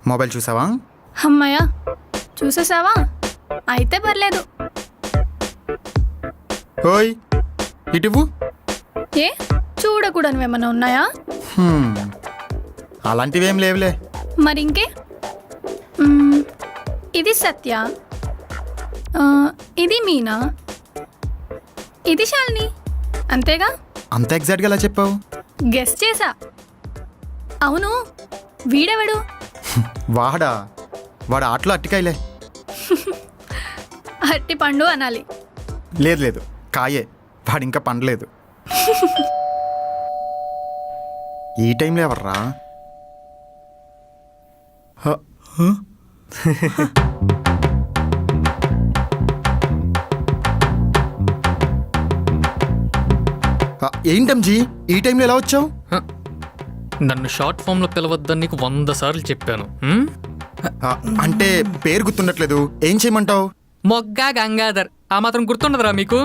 Mobile చూసావా? అమ్మయ్య, చూసేసావా? అయితే పర్లేదు. ఓయ్ ఇటువు. ఏ చూడకూడనివి ఏమన్నా ఉన్నాయా? అలాంటివేం లేవులే. మరి ఇంకే? ఇది సత్య, ఇది మీనా, ఇది శాలిని, అంతేగా? అంత ఎగ్జాక్ట్గా ఎలా చెప్పావు? గెస్ చేసా. అవును, వీడెవడు? వాడా? వాడు ఆటలో అట్టికాయలే. అట్టి పండు అనాలి. లేదు లేదు, కాయే. వాడు ఇంకా పండలేదు. ఈ టైంలో ఎవర్రా? ఏంటంజీ ఈ టైంలో ఎలా వచ్చావు? నన్ను షార్ట్ ఫామ్లో పిలవద్దని నీకు 100 సార్లు చెప్పాను. అంటే పేరు గుర్తుండట్లేదు, ఏం చేయమంటావు? మొగ్గా గంగాధర్, ఆ మాత్రం గుర్తుండదురా మీకు?